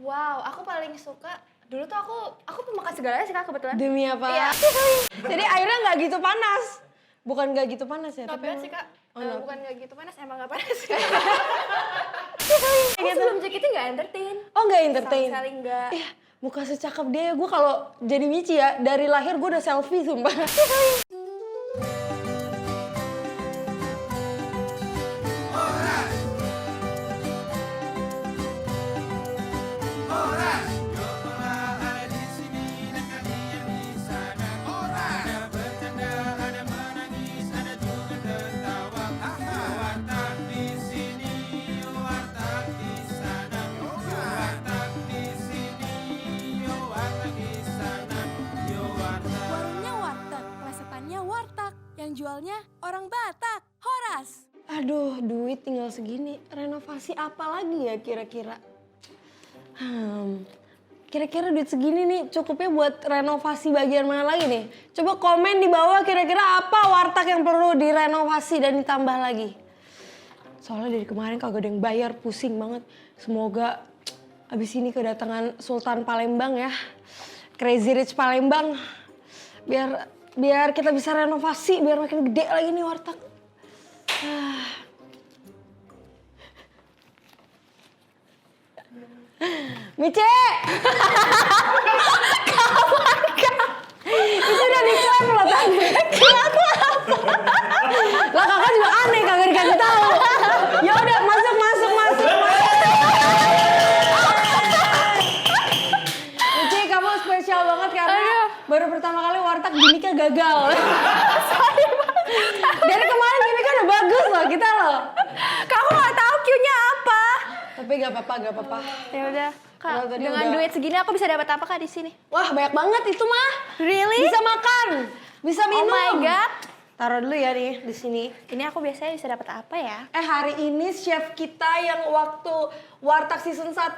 Wow, aku paling suka dulu tuh aku pemakan segalanya sih Kak kebetulan. Demi apa? Iya. Jadi airnya nggak gitu panas. Bukan nggak gitu panas ya? Not tapi bad emang- sih Kak. Oh, not Bukan nggak gitu panas, emang nggak panas. Aku sebelum JKT nggak entertain. Oh nggak entertain? Sama sekali nggak. Iya, muka secakep dia. Gue kalau jadi Michi ya, dari lahir gue udah selfie sumpah. Warungnya warteg, plesetannya warteg, yang jualnya orang Batak, Horas. Aduh, duit tinggal segini. Renovasi apa lagi ya kira-kira? Kira-kira duit segini nih cukupnya buat renovasi bagian mana lagi nih? Coba komen di bawah kira-kira apa warteg yang perlu direnovasi dan ditambah lagi. Soalnya dari kemarin kagak ada yang bayar, pusing banget. Semoga abis ini kedatangan Sultan Palembang ya. Crazy Rich Palembang. Biar kita bisa renovasi, biar makin gede lagi nih warteg. Mice! Itu udah diklaim loh tadi. Aku apa? Lah kakak juga aneh kagak dikasih tahu. Ya udah masuk. Mice kamu spesial banget karena baru pertama kali warteg gimmicknya gagal. Dari kemarin gimmicknya udah bagus loh kita loh. Kak, aku nggak tahu Q-nya apa. Tapi gak apa-apa. Ya udah, Kak. Kalau tadi Dengan udah- duit segini aku bisa dapat apa Kak di sini? Wah banyak banget itu mah. Really? Bisa makan, bisa Oh minum. my god. Taruh dulu ya nih di sini. Ini aku biasanya bisa dapat apa ya? Hari ini chef kita yang waktu Warteg season 1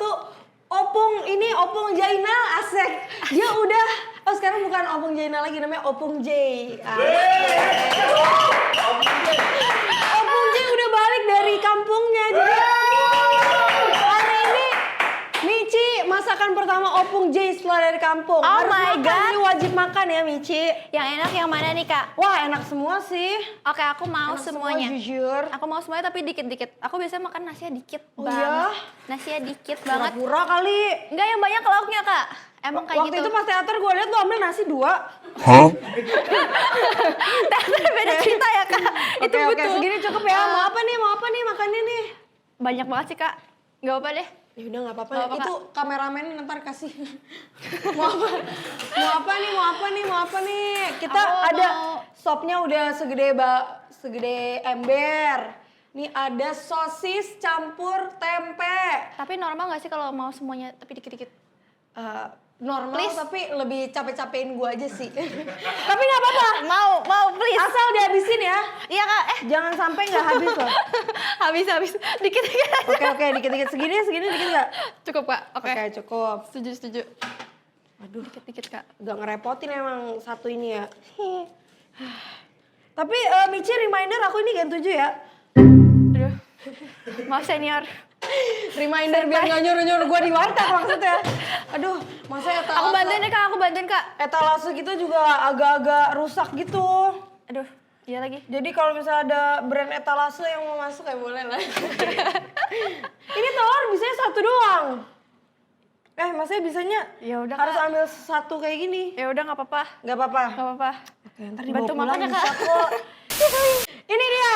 Opung Jainal asik. Dia udah sekarang bukan Opung Jainal lagi namanya Opung J. Opung J udah balik dari kampungnya jadi hari ini Michi masakan pertama Opung J setelah dari kampung. Oh Harus my makan, God. ini wajib makan ya Michi. Yang enak yang mana nih Kak? Wah enak semua sih. Oke, aku mau Enak semuanya. semua, jujur. Aku mau semuanya tapi dikit-dikit. Aku biasanya makan nasinya dikit Oh banget. iya? Nasinya dikit banget. Pura-pura kali. Enggak yang banyak lauknya Kak. Emang kayak Waktu gitu. itu pas teater gue liat lo ambil nasi 2. Teater beda cerita ya Kak. Itu Oke, betul. segini cukup ya. Mau apa nih makannya nih? Banyak banget sih Kak. Gak apa deh. Ya udah nggak apa-apa. Nggak apa, Itu kameramen ntar kasih. Mau apa nih? Kita Aku ada mau- sopnya udah segede ember. Nih ada sosis campur tempe. Tapi normal gak sih kalau mau semuanya tapi dikit-dikit? Normal Please. tapi lebih capek-capekin gue aja sih. Tapi nggak apa-apa. Mau please. Asal dihabisin ya. Iya Kak. Jangan sampai nggak habis loh. Habis. Dikit-dikit aja. Oke, dikit-dikit segini dikit nggak? Cukup Kak. Oke. Oke, cukup. Setuju. Aduh, Dikit-dikit Kak. gak ngerepotin emang satu ini ya. Tapi Michi reminder aku ini Gen 7 ya. Aduh. Maaf senior. Reminder biar gak nyuruh-nyuruh gue di warteg maksudnya. Aduh, masa Aku bantuin deh Kak, aku bantuin Kak. etalase gitu juga agak-agak rusak gitu. Aduh, iya lagi. Jadi kalau misalnya ada brand etalase yang mau masuk ya boleh lah. Ini telur bisanya 1 doang. Maksudnya bisanya Ya udah harus Kak. ambil 1 kayak gini. Ya udah nggak apa-apa. Gak apa-apa. Nggak apa-apa. Oke, ntar Bantu dibawa pulang makan ya, bisa Kak. kok. Ini dia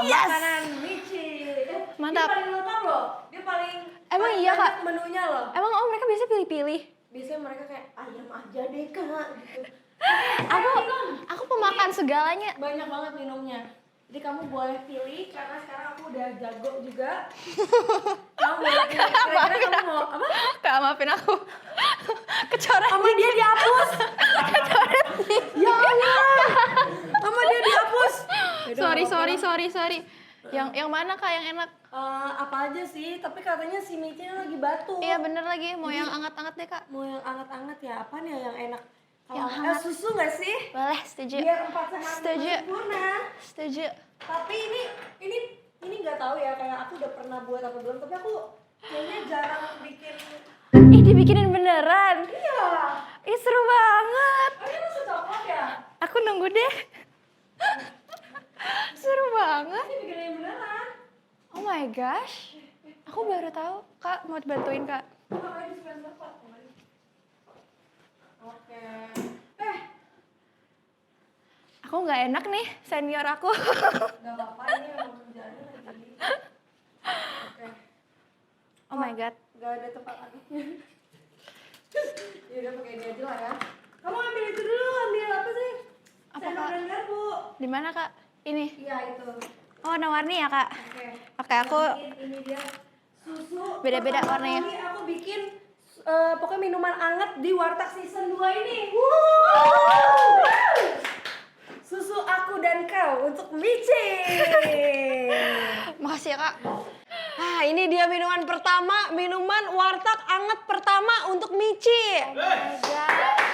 Yes. makanan Michi. Mantap. Dia paling lengkap loh. Dia paling Emang paling iya, banyak Kak? menunya loh. Emang mereka biasa pilih-pilih? Biasanya mereka kayak ayam aja deh kak. Gitu. Aku pemakan segalanya. Banyak banget minumnya. Jadi kamu boleh pilih karena sekarang aku udah jago juga. Kamu boleh pilih. Kira-kira kamu mau apa? Kak, maafin aku. Kecoret. Sama dia dihapus. Ya Allah. Sama dia dihapus. Sorry. Yang mana Kak yang enak? Apa aja sih, tapi katanya si Michi lagi batuk. Iya bener lagi, mau yang anget-anget deh Kak. Mau yang anget-anget ya, apaan ya yang enak? Yang Kalau hangat. susu nggak sih? Boleh, setuju. Biar 4 sehat Setuju. sempurna. Setuju. Tapi ini nggak tahu ya, kayak aku udah pernah buat apa belum, tapi aku kayaknya jarang bikin Ih, dibikinin beneran? Iya. Ih, seru banget. Rasa coklat ya? Aku nunggu deh. Seru banget. Dibikinin beneran. Oh my gosh. Aku baru tahu. Kak, mau bantuin Kak? Oke. Aku nggak enak nih, senior aku. Gak apa-apa ini emang kerjaannya lagi. Oke. Oh my god. Gak ada tempat lagi. Ya udah pakai ini aja lah ya. Kamu ambil itu dulu, ambil apa sih? Apa, Sendok Kak? dan garpu. Di mana Kak? Ini. Iya itu. Oh, warna-warni ya Kak? Oke. Oke, aku Ini dia susu. Beda-beda Pertama warnanya. kali aku bikin pokoknya minuman anget di Warteg season 2 ini. Susu aku dan kau untuk Mici. makasih ya Kak. Ah, ini dia minuman pertama, minuman Warteg anget pertama untuk Mici.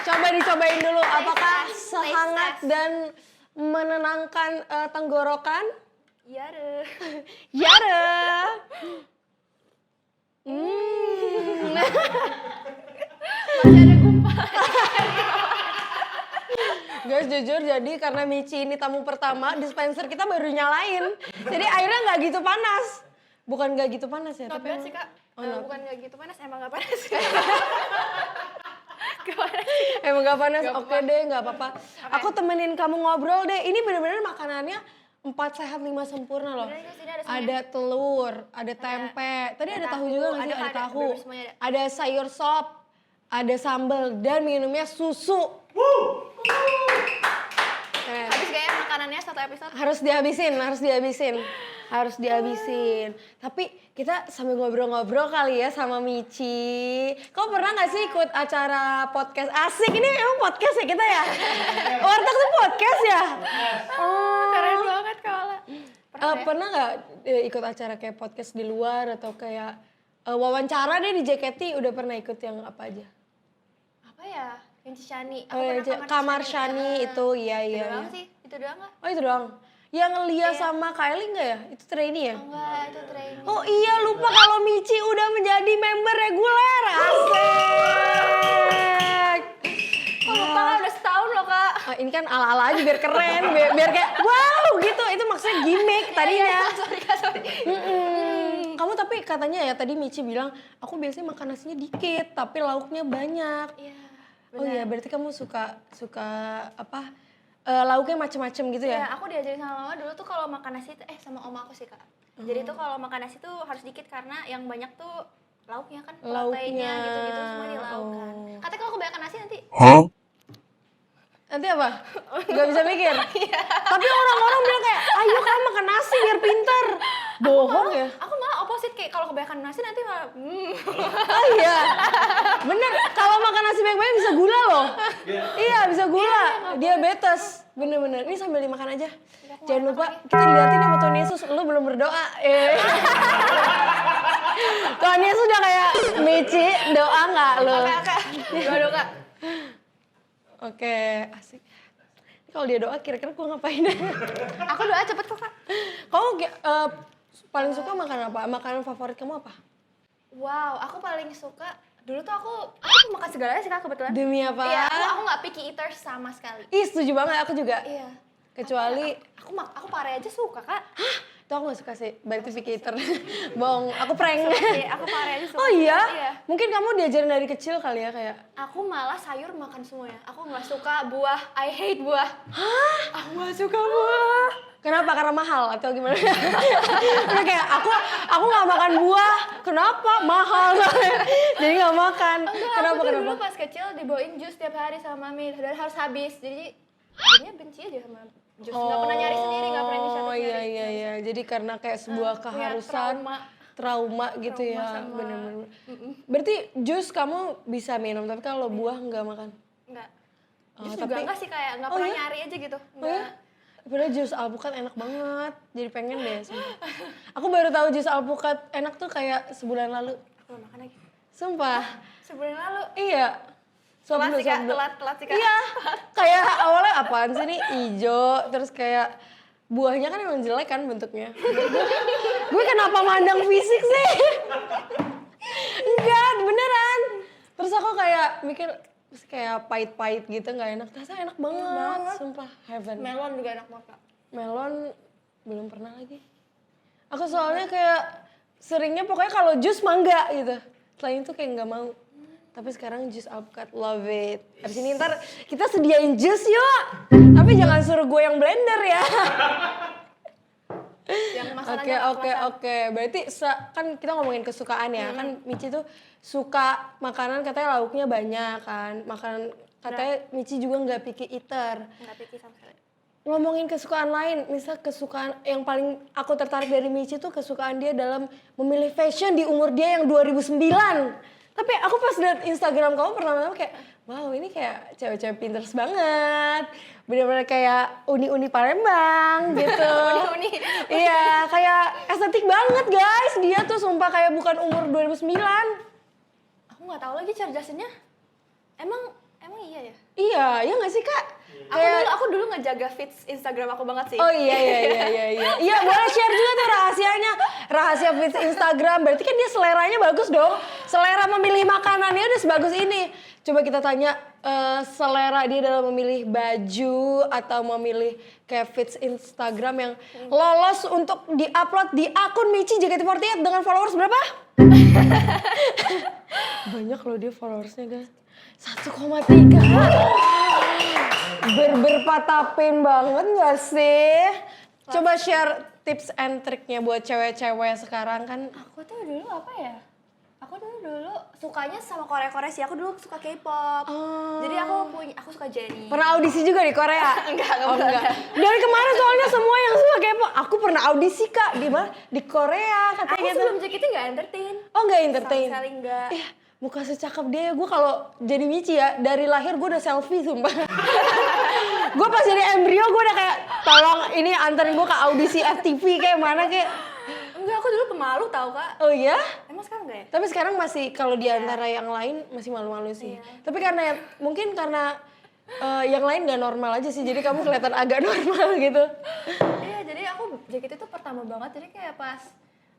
Coba dicobain dulu, apakah Taste test. sehangat dan menenangkan tenggorokan? Iya deh. Yara. Masih ada gumpal. Guys, jujur jadi karena Mici ini tamu pertama, dispenser kita baru nyalain. Jadi airnya nggak gitu panas. Bukan nggak gitu panas ya, Not tapi bad emang- sih Kak. Oh, not Bukan nggak gitu panas, emang nggak panas. Gak panas. emang nggak panas. Nggak Oke deh, nggak apa-apa. Aku temenin kamu ngobrol deh. Ini bener-bener makanannya 4 sehat 5 sempurna loh. Beneran, sini ada semuanya. Ada telur, ada tempe. Tadi ada tahu juga nggak sih? ada Ada tahu. bener-bener semuanya ada. Ada sayur sop, ada sambal dan minumnya susu. Keren. Habis kayaknya makanannya satu episode. Harus dihabisin. Tapi kita sambil ngobrol-ngobrol kali ya sama Mici. Kau pernah gak sih ikut acara podcast? Asik, ini emang podcast ya kita ya? Warteg tuh podcast ya? Oh. Keren banget Kak Ola. Pernah gak ikut acara kayak podcast di luar atau kayak wawancara deh di JKT? Udah pernah ikut yang apa aja? Apa ya? Yang Cicani. Kamar Shani itu, iya. Itu doang sih. Itu doang nggak? Oh itu doang? Yang Lia sama Kylie nggak ya? Itu trainee ya? Oh, enggak, itu training. Oh iya, lupa kalau Mici udah menjadi member reguler. Asik. Kok lupa kan udah setahun loh Kak. Ini kan ala-ala aja biar keren, biar kayak wow gitu. Itu maksudnya gimmick tadinya. Sorry Kak, sorry. Kamu tapi katanya ya tadi Mici bilang, aku biasanya makan nasinya dikit, tapi lauknya banyak. Iya. Oh iya, berarti kamu suka apa? Lauknya macem-macem gitu Ya, ya? aku diajarin sama mama dulu tuh kalau makan nasi tuh sama oma aku sih Kak. Jadi tuh kalau makan nasi tuh harus dikit karena yang banyak tuh lauknya kan, proteinnya Lauknya. gitu-gitu semua di lauk kan. Oh. Katanya kalau kebanyakan nasi nanti Nanti apa? Gak bisa mikir? Tapi orang-orang bilang kayak, ayo kan makan nasi biar pintar. Bohong ya? aku malah opposite kayak kalau kebanyakan nasi nanti malah Oh iya, bener. Kalau makan nasi banyak-banyak bisa gula loh. Iya bisa gula, diabetes. Bener-bener, ini sambil dimakan aja. Jangan lupa, kita dilihatin sama Tuhan Yesus, lu belum berdoa. Tuhan Yesus udah kayak, Mici doa gak lu? Doa Kak. Oke, asik. Kalau dia doa kira-kira gue ngapain? Aku doa cepet kok Kak. Kamu paling suka makan apa? Makanan favorit kamu apa? Wow, aku paling suka dulu tuh aku makan segalanya sih Kak kebetulan. Demi apa? Iya, aku nggak picky eater sama sekali. Ih setuju banget, aku juga. Iya. Kecuali, Aku pare aja suka Kak. itu aku gak suka sih, berarti pikiter. Bohong, aku prank. Iya, aku pare aja suka. Oh iya? Iya. Mungkin kamu diajarin dari kecil kali ya kayak. Aku malah sayur makan semuanya. Aku nggak suka buah. I hate buah. Hah? Aku nggak suka buah. Kenapa? Karena mahal atau gimana? Udah kayak aku gak makan buah. Kenapa? Mahal. Jadi gak makan. Aku tuh dulu Kenapa? pas kecil dibawain jus tiap hari sama mami. Dan harus habis. Jadi jadinya benci aja sama jus. Nggak pernah nyari sendiri, nggak pernah inisiatif Oh nyari. iya. Jadi karena kayak sebuah Punya keharusan. Trauma gitu Trauma ya, sama- bener-bener. Berarti jus kamu bisa minum, tapi kalau buah nggak makan? Enggak. Oh, Jus tapi- juga enggak sih kayak nggak Oh pernah iya? nyari aja gitu. Oh ya? Padahal jus alpukat enak banget, jadi pengen deh. Sumpah. Aku baru tahu jus alpukat enak tuh kayak sebulan lalu. Belum makan lagi. Sumpah. Sebulan lalu. Iya. Suap Telat dulu, sih Kak, suap dulu. telat sih Kak. Iya. Kayak awalnya apaan sih nih? Ijo, terus kayak buahnya kan emang jelek kan bentuknya. Gue kenapa mandang fisik sih? Enggak, beneran. kayak mikir kayak pahit-pahit gitu nggak enak. Ternyata enak banget. Sumpah heaven. Melon juga enak banget Kak. Melon belum pernah lagi. Aku soalnya kayak seringnya pokoknya kalau jus mangga gitu. Selain itu kayak nggak mau. Tapi sekarang jus alpukat, love it. Abis ini ntar kita sediain jus yuk. Tapi jangan suruh gue yang blender ya. Yang masalahnya Oke. Berarti kan kita ngomongin kesukaan ya. Kan Michi tuh suka makanan katanya lauknya banyak kan. Makanan katanya Michi juga nggak picky eater. Nggak picky sama sekali. Ngomongin kesukaan lain, misal kesukaan yang paling aku tertarik dari Michi tuh kesukaan dia dalam memilih fashion di umur dia yang 2009. Tapi aku pas liat Instagram kamu pertama-tama kayak, wow ini kayak cewek-cewek Pinterest banget. Bener-bener kayak uni-uni Palembang gitu. Uni. Iya, kayak estetik banget guys. Dia tuh sumpah kayak bukan umur 2009. Aku nggak tahu lagi cara jelasinnya. Emang iya ya? Iya gak sih Kak? Aku dulu ngejaga feeds Instagram aku banget sih. Oh iya. Iya boleh share juga tuh rahasianya. Rahasia feeds Instagram. Berarti kan dia seleranya bagus dong. Selera memilih makanannya udah sebagus ini. Coba kita tanya selera dia dalam memilih baju atau memilih kayak feeds Instagram yang lolos untuk di-upload di akun Michi JKT48 dengan followers berapa? Banyak loh dia followersnya guys. 1,3. Berpatapin banget gak sih? Coba share tips and triknya buat cewek-cewek sekarang kan. Aku tuh dulu apa ya? Aku dulu sukanya sama Korea sih. Aku dulu suka K-pop. Jadi aku suka Jennie. Pernah audisi juga di Korea? Enggak. Dari kemarin soalnya semua yang suka K-pop. Aku pernah audisi Kak, di mana? Di Korea katanya Aku gitu. sebelum JKT nggak entertain. Oh nggak entertain? Sama sekali nggak. Muka secakep dia, gue kalau jadi Michi ya, dari lahir gue udah selfie sumpah. Gue pas jadi embrio gue udah kayak, tolong ini anterin gue ke audisi FTV kayak mana kayak. Enggak, aku dulu pemalu tau Kak. Oh iya? Emang sekarang nggak ya? Tapi sekarang masih kalau di antara yang lain masih malu-malu sih. Tapi karena mungkin karena yang lain gak normal aja sih, jadi kamu kelihatan agak normal gitu. Iya, jadi aku JKT itu pertama banget, jadi kayak pas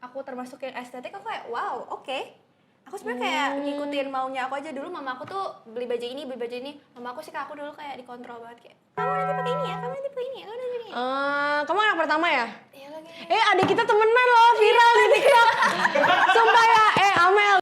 aku termasuk yang estetik, aku kayak wow, oke. Aku sebenarnya kayak ngikutin maunya aku aja. Dulu mama aku tuh beli baju ini. Mama aku sih Kak, aku dulu kayak dikontrol banget kayak, kamu nanti pakai ini ya, kamu nanti pakai ini ya, kamu nanti pakai ini ya. Kamu anak pertama ya? Iya lagi. Adik kita temenan loh, viral di TikTok. Sumpah ya, Amel.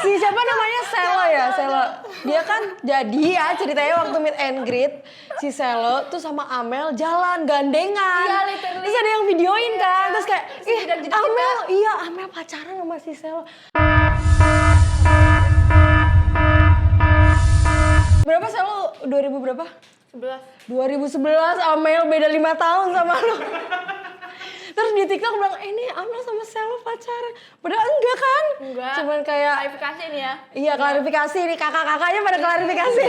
Si siapa namanya? Selo ya, Selo. Dia kan jadi ya ceritanya waktu meet and greet. Si Selo tuh sama Amel jalan gandengan. Iya, literally. Terus ada yang videoin kan. Terus kayak, jedak-jedak Amel, Amel pacaran sama si Selo. Berapa Selo? 2000 berapa? 11. 2011, Amel beda 5 tahun sama lo. Terus di TikTok bilang, ini Amel sama Selo pacaran. Padahal enggak kan? Enggak. Cuman kayak, Klarifikasi nih ya. iya klarifikasi nih, kakak-kakaknya pada klarifikasi.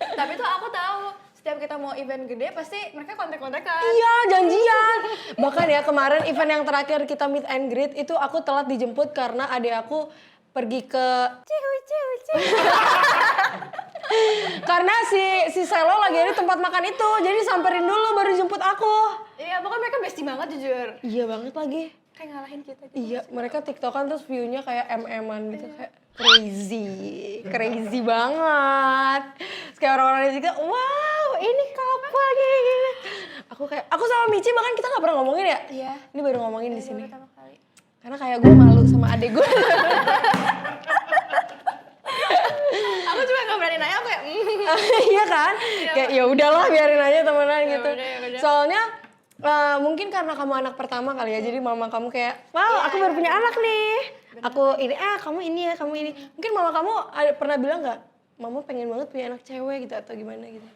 Tapi tuh aku tahu, setiap kita mau event gede pasti mereka kontak-kontakan. Iya, janjian. Bahkan ya kemarin event yang terakhir kita meet and greet itu aku telat dijemput karena adik aku pergi ke karena si Selo lagi ada di tempat makan itu, jadi samperin dulu baru jemput aku. Iya, pokoknya mereka bestie banget jujur. Iya banget lagi. Kayak ngalahin kita gitu. Iya, mereka tiktokan terus view-nya kayak MM-an gitu, kayak crazy banget. Terus kayak orang-orang di TikTok, wow ini couple gini. Aku sama Michi bahkan kita nggak pernah ngomongin ya. Iya. Ini baru ngomongin di sini. Pertama kali. Karena kayak gue malu sama adek gue. Aku cuma nggak berani nanya, aku kayak Iya kan? Kayak ya udahlah biarin aja temenan gitu. udah. Soalnya mungkin karena kamu anak pertama kali ya, jadi mama kamu kayak, wow aku baru punya anak nih. Aku ini, kamu ini ya, kamu ini. Mungkin mama kamu pernah bilang nggak, mama pengen banget punya anak cewek gitu atau gimana gitu?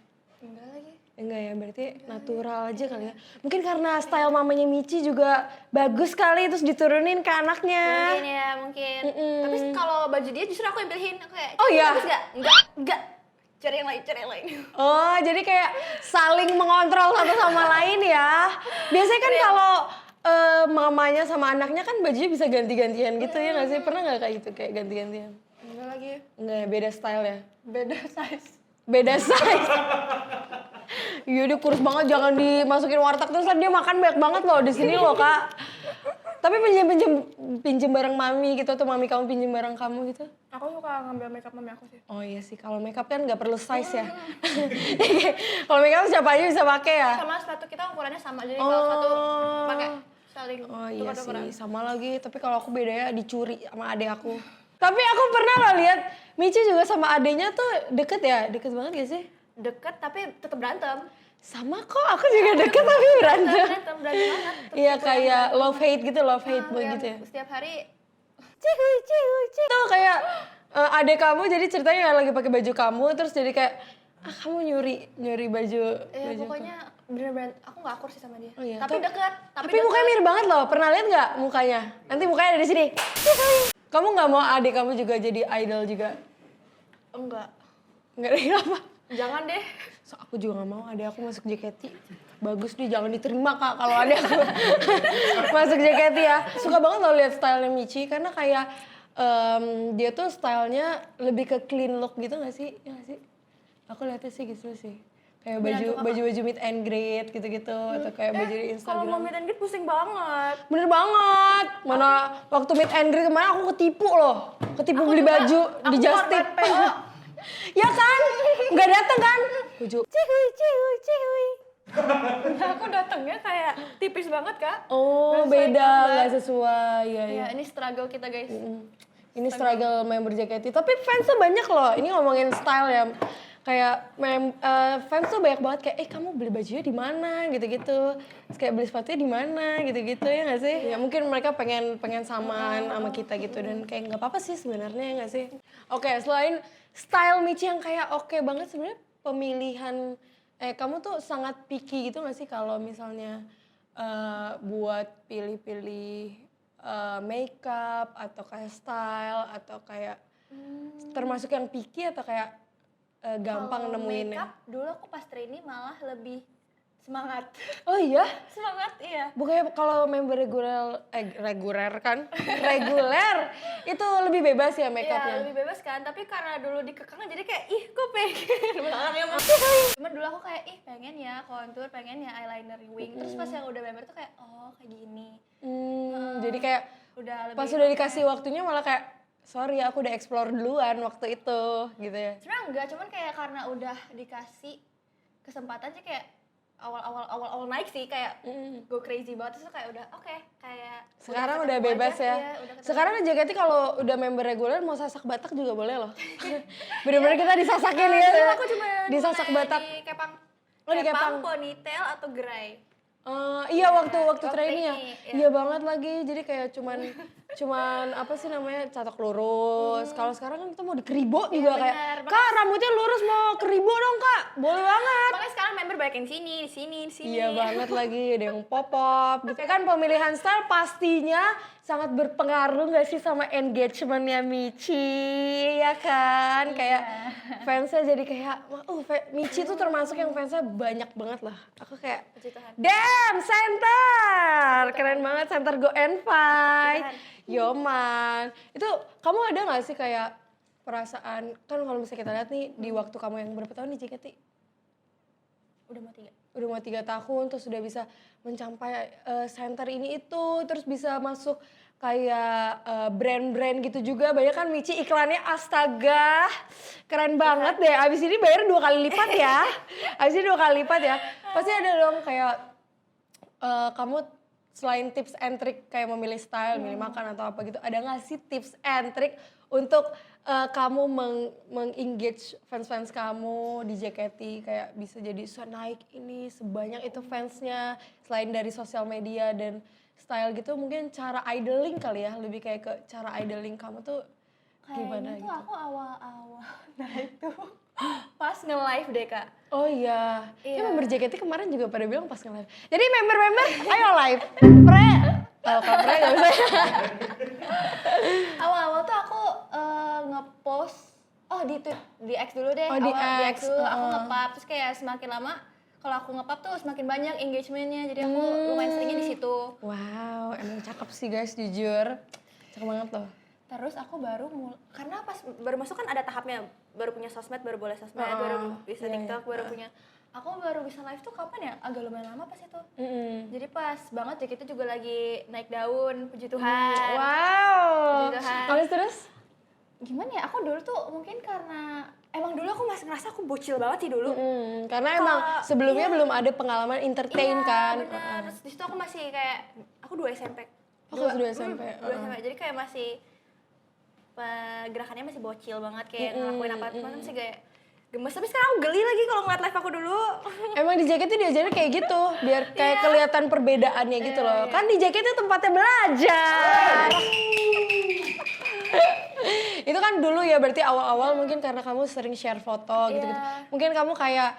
enggak lagi. Enggak ya, berarti natural aja kali ya. Mungkin karena style mamanya Michi juga bagus kali, terus diturunin ke anaknya. Mungkin ya, mungkin. Tapi kalau baju dia justru aku yang pilihin. Aku kayak, Oh iya? bagus nggak? Enggak. Cari yang lain. Oh, jadi kayak saling mengontrol satu sama lain ya. Biasanya kan kalau mamanya sama anaknya kan bajunya bisa ganti-gantian gitu ya nggak sih? Pernah nggak kayak gitu, kayak ganti-gantian? Enggak lagi. Enggak ya, beda style ya? Beda size. Beda size. Iya dia kurus banget, jangan dimasukin warteg terus dia makan banyak banget loh di sini loh Kak. Tapi pinjem barang mami gitu atau mami kamu pinjem barang kamu gitu? Aku suka ngambil makeup mami aku sih. Oh iya sih, kalau makeup kan nggak perlu size ya. Kalau makeup siapa aja bisa pakai ya. Sama sepatu kita ukurannya sama, jadi kalau sepatu pakai saling Oh iya tukar-tukaran. sih, sama lagi. Tapi kalau aku bedanya dicuri sama adek aku. Tapi aku pernah loh lihat Michi juga sama adeknya tuh deket ya, deket banget gak sih? Deket tapi tetap berantem. Sama kok, aku juga deket tapi berantem. Berantem banget. Iya kayak love hate gitu, love hate begitu ya. Setiap hari Cihuy. Itu kayak adek kamu jadi ceritanya lagi pakai baju kamu terus jadi kayak kamu nyuri baju. ya pokoknya bener-bener aku gak akur sih sama dia. Oh iya, Tapi deket. Tapi mukanya mirip banget loh. Pernah lihat nggak mukanya? Nanti mukanya ada di sini. Kamu nggak mau adik kamu juga jadi idol juga? Enggak. Nggak ada apa? Jangan deh. So, aku juga nggak mau adik aku masuk JKT. Bagus nih, jangan diterima kak kalau adik aku masuk JKT ya. Suka banget loh lihat stylenya Michi karena kayak dia tuh stylenya lebih ke clean look gitu nggak sih? Ya nggak sih? Aku lihatnya sih gitu sih. Kayak baju meet and greet gitu-gitu atau kayak baju di Instagram. Kalau mau meet and greet pusing banget. Bener banget. Mana waktu meet and greet kemarin aku ketipu loh. Ketipu beli baju di Just Tip. Ya kan? Nggak dateng kan? Baju. Cihuy. Aku datangnya kayak tipis banget kak. Oh Nggak sesuai beda, gambar. nggak sesuai. Iya. Ya ini struggle kita guys. Ini struggle member JKT. Tapi fansnya banyak loh. Ini ngomongin style ya. Kayak fans tuh banyak banget kayak kamu beli bajunya di mana gitu-gitu. Terus kayak beli sepatunya di mana gitu-gitu ya nggak sih? Ya mungkin mereka pengen samaan sama kita gitu dan kayak nggak apa-apa sih sebenarnya ya nggak sih? Oke, selain style Michi yang kayak oke banget sebenarnya pemilihan kamu tuh sangat picky gitu nggak sih kalau misalnya buat pilih-pilih makeup atau kayak style atau kayak termasuk yang picky atau kayak gampang Kalau nemuinnya. makeup dulu aku pas trainee malah lebih semangat. Oh iya? Semangat iya. Bukannya kalau member reguler kan? Reguler itu lebih bebas ya Iya makeupnya? lebih bebas kan, tapi karena dulu dikekang jadi kayak ih gue pengen. Cuman dulu aku kayak ih pengen ya contour, pengen ya eyeliner wing. Terus pas yang udah member tuh kayak oh kayak gini. Jadi kayak Udah lebih. pas udah dikasih waktunya malah kayak sorry aku udah explore duluan waktu itu gitu ya. Sebenarnya enggak, cuman kayak karena udah dikasih kesempatan sih kayak awal naik sih kayak go crazy banget terus kayak udah oke, kayak Sekarang ketemu udah bebas aja, ya. iya, udah ketemu. Sekarang JKT kalau udah member reguler mau sasak Batak juga boleh loh. Bener-bener kita disasakin ya. Dulu aku cuma Disasak mulai Batak. di kepang. Oh, di kepang. Ponytail atau gerai. Iya waktu waktu trainee ya. trainee, Iya banget lagi. Jadi kayak cuman apa sih namanya catok lurus. Kalau sekarang kan kita mau dikeribo juga kayak, bener. "Kak, rambutnya lurus mau keribo dong, Kak." Boleh banget. Makanya sekarang member banyak yang di sini. Iya banget lagi, ada yang pop-up. Gitu kan pemilihan style pastinya sangat berpengaruh gak sih sama engagementnya Michi, ya kan? Kayak fansnya jadi kayak, Michi tuh termasuk yang fansnya banyak banget lah. Aku kayak, Puji Tuhan. damn, center! Keren banget, center go and fight. Yoman. Itu kamu ada gak sih kayak perasaan, kan kalau misalnya kita lihat nih di waktu kamu yang berapa tahun di JKT? Udah mau 3. Udah mau 3 tahun terus udah bisa mencapai center ini itu terus bisa masuk kayak brand-brand gitu juga. Banyak kan Michi iklannya astaga keren banget deh. Abis ini bayar 2 kali lipat ya. Abis ini 2 kali lipat ya. Pasti ada dong kayak kamu selain tips and trick kayak memilih style, milih makan atau apa gitu. Ada gak sih tips and trick untuk kamu meng-engage fans-fans kamu di JKT kayak bisa jadi naik ini sebanyak itu fansnya selain dari sosial media dan style gitu mungkin cara idling kali ya lebih kayak ke cara idling kamu tuh gimana Kayaknya gitu? tuh aku awal-awal naik tuh pas nge-live deh kak. Oh iya, Iya. ya member JKT kemarin juga pada bilang pas nge-live. Jadi member-member ayo live, Pre. Kalau Pre gak bisa. Awal-awal tuh aku nge-post, di X dulu deh. Oh, di Awal X, dulu aku nge-pub, terus kayak semakin lama kalau aku nge-pub tuh semakin banyak engagementnya, jadi aku lumayan seringnya di situ. Wow, emang cakep sih guys jujur, cakep banget loh. Terus aku karena pas baru masuk kan ada tahapnya, baru punya sosmed, baru boleh sosmed, baru bisa iya, TikTok, baru punya Aku baru bisa live tuh kapan ya? Agak lumayan lama pas itu. Mm-mm. Jadi pas banget JKT juga lagi naik daun, puji Tuhan. Wow. Puji Tuhan. Terus? Gimana ya? Aku dulu tuh mungkin karena emang dulu aku masih ngerasa aku bocil banget sih dulu. Karena emang sebelumnya iya. belum ada pengalaman entertain kan. Bener. Terus di situ aku masih kayak aku 2 SMP. Oh, kelas 2 SMP. 2 SMP. Jadi kayak masih gerakannya masih bocil banget kayak ngelakuin apa-apa masih kayak gemes. Tapi sekarang aku geli lagi kalau ngeliat live aku dulu. Emang di JKT diajarin kayak gitu, biar kayak kelihatan perbedaannya gitu loh. Kan di JKT tempatnya belajar. Itu kan dulu ya, berarti awal-awal mungkin karena kamu sering share foto gitu-gitu. Mungkin kamu kayak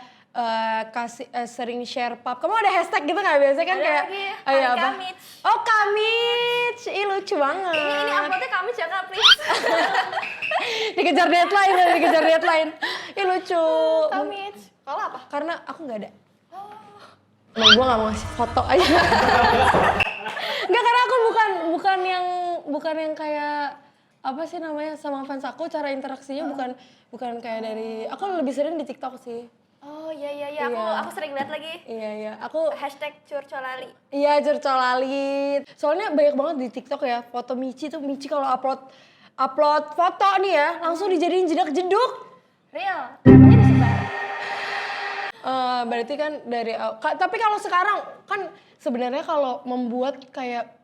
sering share pub. Kamu ada hashtag gitu nggak biasanya kan Ada kayak lagi, apa? Kamich. Oh Kamich, ih lucu banget. Ini uploadnya kami jangan please. dikejar deadline. Ih lucu. Kamich. Kalau apa? Karena aku nggak ada. Nah, gue nggak mau ngasih foto aja. Nggak, karena aku bukan yang kayak apa sih namanya sama fans aku, cara interaksinya bukan kayak dari, aku lebih sering di TikTok sih. Oh iya. Aku sering lihat lagi. Iya. Aku Hashtag curcolali. iya curcolali. Soalnya banyak banget di TikTok ya foto Michi tuh. Michi kalau upload foto nih ya langsung dijadiin jedak-jeduk. Real. Namanya disebar. Berarti kan dari tapi kalau sekarang kan sebenarnya kalau membuat kayak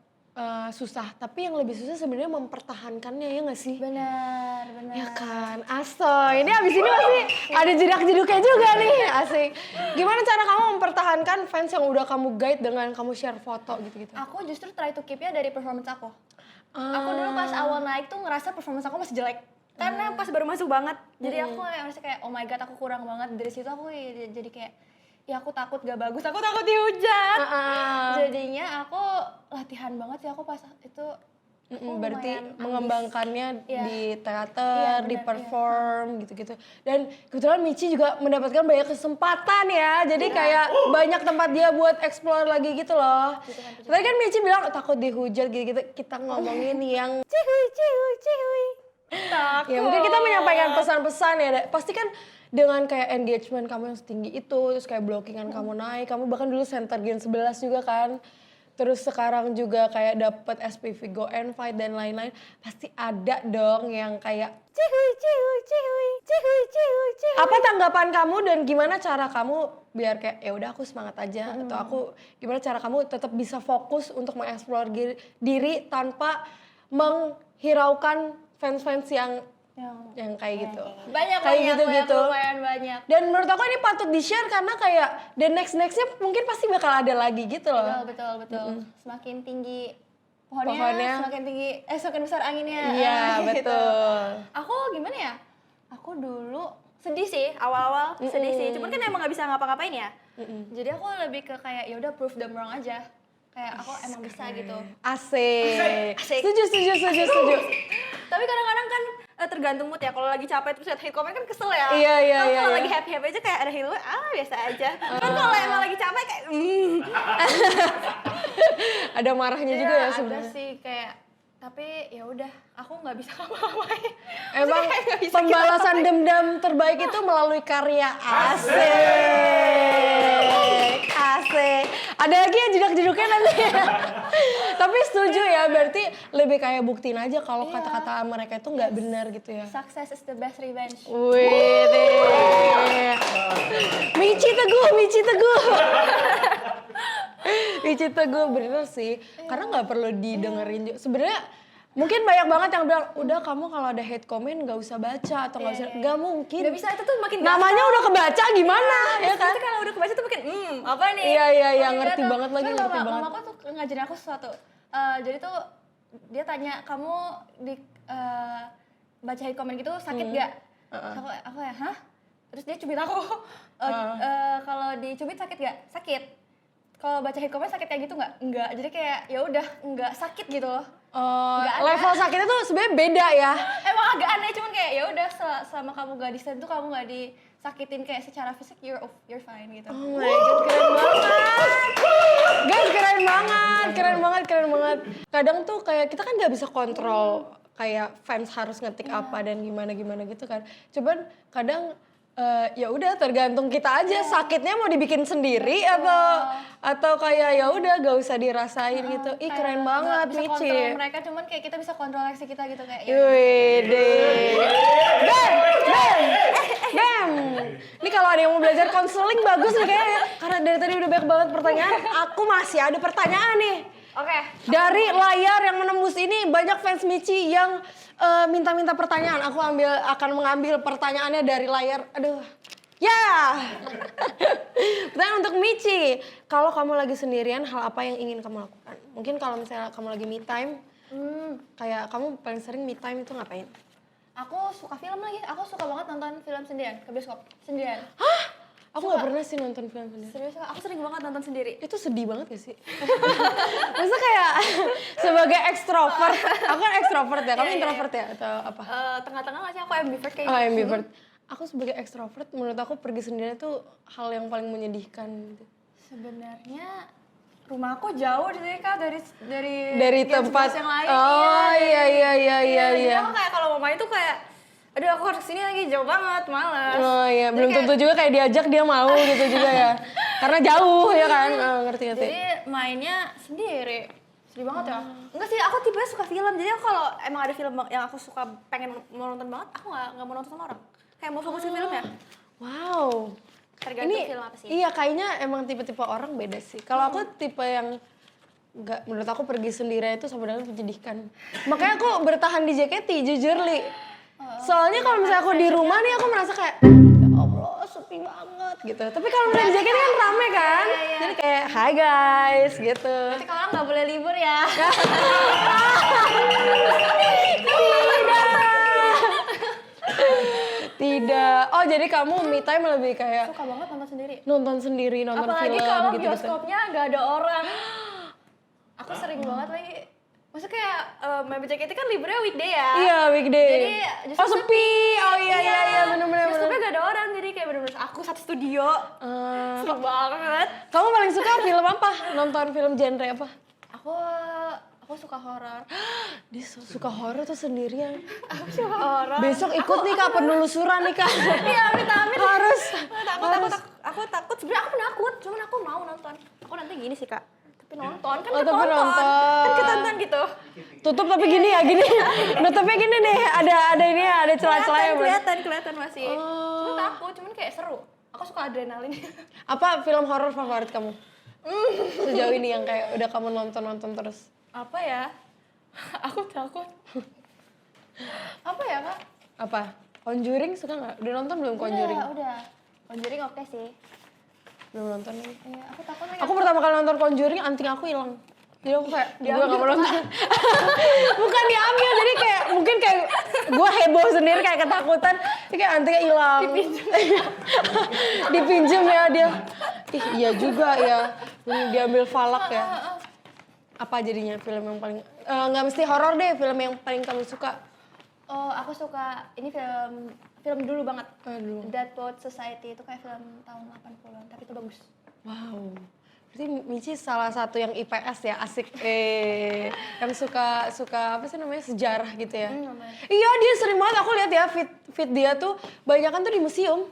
susah, tapi yang lebih susah sebenarnya mempertahankannya, ya nggak sih? Benar. Ya kan, asoy. Ini abis ini pasti ada jedak-jeduknya juga nih, asik. Gimana cara kamu mempertahankan fans yang udah kamu guide dengan kamu share foto gitu-gitu? Aku justru try to keep-nya dari performance aku. Aku dulu pas awal naik tuh ngerasa performance aku masih jelek. Karena pas baru masuk banget. Jadi aku kayak ngerasa kayak oh my god aku kurang banget. Dari situ aku jadi kayak ya aku takut gak bagus, aku takut dihujat. Jadinya aku latihan banget sih aku pas itu. Berarti mengembangkannya Iya. di teater, Iya, di benar, perform gitu-gitu. Dan kebetulan Michi juga mendapatkan banyak kesempatan ya. Jadi kayak banyak tempat dia buat explore lagi gitu loh. Tadi kan Michi bilang takut dihujat gitu-gitu. Kita ngomongin yang cihui. Takut. Ya mungkin kita menyampaikan pesan-pesan ya. Pasti kan dengan kayak engagement kamu yang setinggi itu, terus kayak blockingan kamu naik, kamu bahkan dulu center Gen 11 juga kan. Terus sekarang juga kayak dapet SPV Go and Fight dan lain-lain. Pasti ada dong yang kayak cihui. Apa tanggapan kamu dan gimana cara kamu biar kayak ya udah aku semangat aja atau aku gimana cara kamu tetap bisa fokus untuk mengeksplor diri tanpa menghiraukan fans-fans yang kayak gitu. Banyak gitu. lumayan banyak. Dan menurut aku ini patut di-share karena kayak the nextnya mungkin pasti bakal ada lagi gitu loh. Betul. Semakin tinggi pohonnya, semakin besar anginnya. Iya, Gitu. betul. Aku gimana ya? Aku dulu sedih sih, awal-awal sedih sih. Cuman kan emang gak bisa ngapa-ngapain ya. Jadi aku lebih ke kayak ya udah prove them wrong aja. Kayak aku emang bisa gitu. Asik. Asik. Setuju. Tapi kadang-kadang kan tergantung mood ya. Kalau lagi capek terus lihat hate comment kan kesel ya. Iya. Kalau lagi happy aja kayak ada hate comment, biasa aja. Kan kalau emang lagi capek kayak Ada marahnya juga ya ada sebenarnya. sih kayak tapi ya udah aku nggak bisa ngapa-ngapain. Emang Maksudnya kayak nggak bisa pembalasan dendam terbaik itu melalui karya. Asik. Ada lagi ya jedak-jeduknya nanti. Tapi setuju ya, berarti lebih kayak buktiin aja kalau kata-kata mereka itu nggak benar gitu ya. Success is the best revenge. Wih, Michi teguh. Michi teguh bener sih, karena nggak perlu didengerin juga. Sebenarnya mungkin banyak banget yang bilang, udah kamu kalau ada hate comment nggak usah baca atau nggak usah, nggak mungkin. Nggak bisa, itu tuh makin namanya udah kebaca gimana, ya kan? Itu kalau udah kebaca tuh makin apa nih? Iya, ngerti banget lagi, Terus ngerti banget. Mama aku tuh ngajarin aku sesuatu. Jadi tuh dia tanya, kamu di baca hate comment gitu sakit gak? Aku ya, hah? Terus dia cubit aku. Kalau dicubit sakit gak? Sakit. Kalau baca hate comment sakit kayak gitu nggak? Enggak. Jadi kayak ya udah nggak sakit gitu loh. Level sakitnya tuh sebenarnya beda ya. Emang agak aneh, cuman kayak ya udah selama kamu gak disentuh, kamu gak disakitin kayak secara fisik, you're fine gitu. Oh my god, keren banget. Guys, keren banget. Kadang tuh kayak kita kan nggak bisa kontrol kayak fans harus ngetik apa dan gimana gitu kan. Cuman kadang Ya udah tergantung kita aja sakitnya mau dibikin sendiri atau kayak ya udah gak usah dirasain gitu. Ih keren banget bisa Michi. kontrol mereka, cuman kayak kita bisa kontrol reaksi kita gitu kayak ya. Wede. Bam. Ini kalau ada yang mau belajar konseling bagus nih kayaknya. Karena dari tadi udah banyak banget pertanyaan. Aku masih ada pertanyaan nih. Oke. Dari layar yang menembus ini banyak fans Michi yang minta-minta pertanyaan. Aku akan mengambil pertanyaannya dari layar. Aduh. Ya. Pertanyaan untuk Michi. Kalau kamu lagi sendirian, hal apa yang ingin kamu lakukan? Mungkin kalau misalnya kamu lagi me time, kayak kamu paling sering me time itu ngapain? Aku suka film lagi. Aku suka banget nonton film sendirian ke bioskop sendirian. Hah? Aku gak pernah sih nonton film sendiri. Serius, aku sering banget nonton sendiri. Itu sedih banget gak sih? Maksudnya kayak sebagai ekstrovert, aku kan ekstrovert ya, kamu introvert ya atau apa? Tengah-tengah gak sih? Aku ambivert kayaknya. Oh, ambivert. Aku sebagai ekstrovert, menurut aku pergi sendiri itu hal yang paling menyedihkan. Gitu. Sebenarnya rumah aku jauh dari Kak, Dari Gen tempat 11 yang lain. Oh iya. Jadi aku kayak kalau mama itu kayak aduh aku harus kesini lagi jauh banget, males. Oh iya, Jadi belum kayak- tentu juga kayak diajak dia mau gitu juga ya. Karena jauh ya kan, ngerti. Jadi mainnya sendiri. Sedih banget ya. Enggak sih, aku tipenya suka film. Jadi aku kalau emang ada film yang aku suka pengen mau nonton banget, aku nggak mau nonton sama orang. Kayak mau fokus ke filmnya. Wow. Tergantung film apa sih. Iya kayaknya emang tipe-tipe orang beda sih. Kalau aku tipe yang nggak, menurut aku pergi sendiri itu sama dengan menyedihkan. Makanya aku bertahan di JKT jujur Li. Soalnya kalau misalnya aku di rumah nih aku merasa kayak ya Allah sepi banget gitu. Tapi kalau misalnya di JKT kan rame kan. Jadi kayak hi guys gitu. Berarti kalau orang nggak boleh libur ya. Tidak. Oh jadi kamu me time lebih kayak Suka banget nonton sendiri. nonton sendiri, nonton Apalagi film kalau gitu-gitu. bioskopnya nggak ada orang. Aku sering banget lagi. Maksudnya kayak member JKT kan liburnya weekday ya. Iya, weekday. Jadi justru oh sepi. Oh iya bener-bener. Bioskopnya gak ada orang, jadi kayak bener-bener aku satu studio. Seru banget. Kamu paling suka film apa? Nonton film genre apa? Aku suka horor. Dia suka horor tuh sendirian. Aku suka horor. Besok ikut nih Kak penelusuran nih Kak. Iya, amit-amit. Harus. Aku takut. Sebenarnya aku penakut, cuman aku mau nonton. Aku nanti gini sih, Kak. Tapi nonton kan tapi ketonton. nonton. Kan ketonton gitu. Tutup tapi gini ya, gini. Nutupnya gini nih, ada ini ya, ada celah-celah ya. Kelihatan masih. Cuman takut, cuman kayak seru. Aku suka adrenalin. Apa film horor favorit kamu? Sejauh ini yang kayak udah kamu nonton terus. Apa ya? Aku takut. Apa ya, Kak? Apa? Conjuring suka nggak? Udah nonton belum Conjuring? Udah. Conjuring oke sih. Belum nonton lagi. Iya, aku takut lagi. Aku pertama kali nonton Conjuring anting aku hilang. Jadi aku kayak gue gak mau nonton. Bukan diambil, jadi kayak mungkin kayak gue heboh sendiri kayak ketakutan. Jadi kayak antingnya hilang. Dipinjem ya dia. Ih iya juga ya. Diambil falak ya. Apa jadinya film yang paling nggak mesti horor deh, film yang paling kamu suka? Oh, aku suka ini film dulu banget. Aduh. Dead Poet Society itu kayak film tahun 80-an, tapi itu bagus. Wow. Berarti Michi salah satu yang IPS ya, asik. Yang suka apa sih namanya, sejarah gitu ya. Iya, dia sering banget aku lihat ya feed dia tuh banyakan tuh di museum.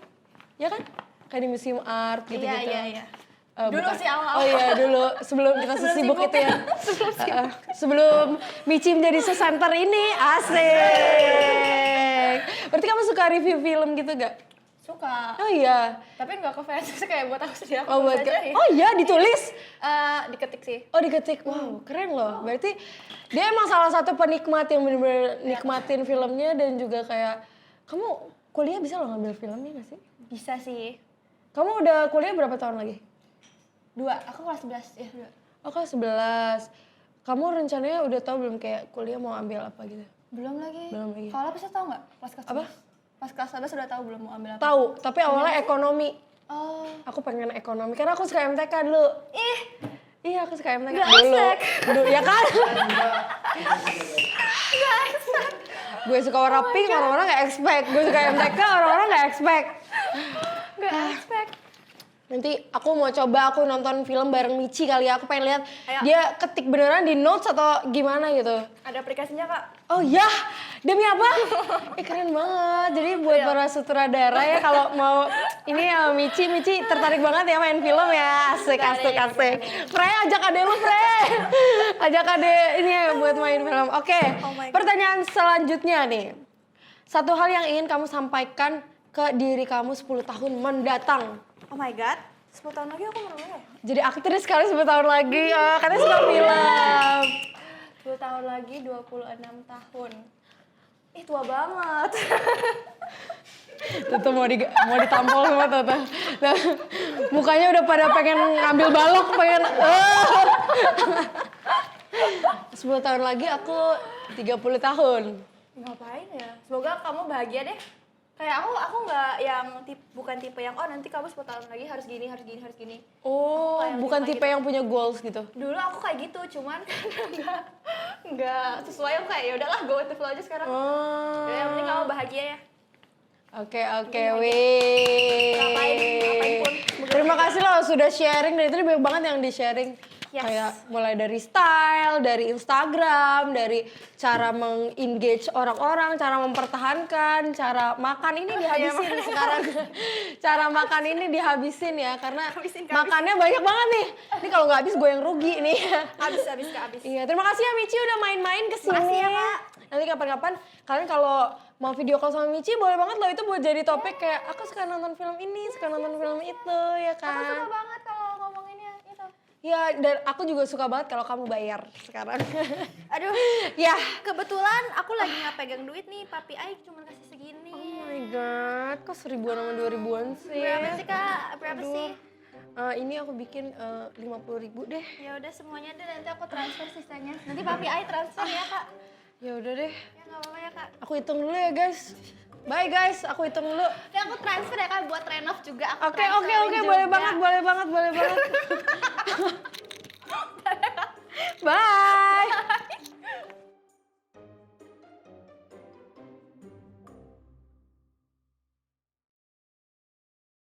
Ya kan? Kayak di museum art gitu-gitu. Iya. Dulu sih awal-awal. Oh iya, dulu sebelum kita sesibuk itu ya. Sebelum Michi menjadi sesenter ini, asik. Berarti kamu suka review film gitu gak? Suka. Oh iya. Tapi nggak ke fans, kayak buat aku sendiri. Oh buat oh iya ditulis. Diketik sih. Oh diketik, wow keren loh. Berarti dia emang salah satu penikmat yang bener-bener nikmatin filmnya dan juga kayak kamu kuliah bisa loh ngambil filmnya gak sih? Bisa sih. Kamu udah kuliah berapa tahun lagi? 2, aku kelas 11 ya. 2. Oh kelas 11. Kamu rencananya udah tahu belum kayak kuliah mau ambil apa gitu? Belum lagi. Belum lagi. Kalau bisa tahu nggak? Pas kelas Apa? 11. Pas kelas 11 udah tahu belum mau ambil apa? Tahu, tapi awalnya ekonomi. Oh. Aku pengen ekonomi karena aku suka MTK dulu. Iya aku suka MTK Nggak dulu. expect. Dulu ya kan? Nggak expect. Gue suka warna pink, orang-orang gak expect. Gue suka MTK, orang-orang gak expect. Nggak expect. Nanti aku mau coba aku nonton film bareng Michi kali ya. Aku pengen lihat Ayo. dia ketik beneran di notes atau gimana gitu. Ada aplikasinya Kak. Oh ya, demi apa? Keren banget. Jadi buat Iya. para sutradara ya kalau mau ini ya Michi tertarik banget ya main film ya. Asik. Frey ajak adek lu Frey. Ajak adek ini ya buat main film. Oke, Oh my God. pertanyaan selanjutnya nih. Satu hal yang ingin kamu sampaikan ke diri kamu 10 tahun mendatang. Oh my god, 10 tahun lagi aku umur berapa ya? Jadi aktris kali 10 tahun lagi, katanya suka film. 10 tahun lagi 26 tahun. Ih tua banget. Tuh mau ditampol semua tuh. Nah, mukanya udah pada pengen ngambil balok, pengen 10 tahun lagi aku 30 tahun. Ngapain ya? Semoga kamu bahagia deh. Kayak aku nggak yang bukan tipe yang nanti kamu 10 tahun lagi harus gini. Oh, kayak bukan tipe tipe yang punya goals gitu. Dulu aku kayak gitu, cuman nggak sesuai. Aku kayak ya udahlah go with the flow aja sekarang. Oh. Ya, yang penting kamu bahagia ya. Oke, wih. Ngapain pun. Terima kasih loh sudah sharing, dan itu banyak banget yang di-sharing. Yes. Kayak mulai dari style, dari Instagram, dari cara meng-engage orang-orang, cara mempertahankan, cara makan ini dihabisin sekarang. Cara makan ini dihabisin ya, karena Habisin. makannya banyak banget nih. Ini kalau nggak habis gue yang rugi nih. Habis Kak, habis. Iya, terima kasih ya Michi udah main-main ke sini. Makasih ya, Kak. Nanti kapan-kapan kalian kalau mau video call sama Michi boleh banget loh, itu buat jadi topik kayak aku suka nonton film ini, suka nonton film itu ya Aku kan. suka banget kalau ngomonginnya itu. Ya, dan aku juga suka banget kalau kamu bayar sekarang. Aduh, Ya. kebetulan aku lagi nggak pegang duit nih, papi Aik cuma kasih segini. Oh my god, kok 1000-an sama 2000-an sih? Berapa sih Kak? Berapa Aduh. sih? Ini aku bikin 50.000 deh. Ya udah semuanya deh, nanti aku transfer sisanya. Nanti papi Aik transfer ya Kak. Ya udah deh. Ya nggak apa-apa ya Kak. Aku hitung dulu ya guys. Bye guys, aku hitung dulu. Ya aku transfer ya Kak buat renov juga. Aku Oke, transferin boleh juga. banget. Bye.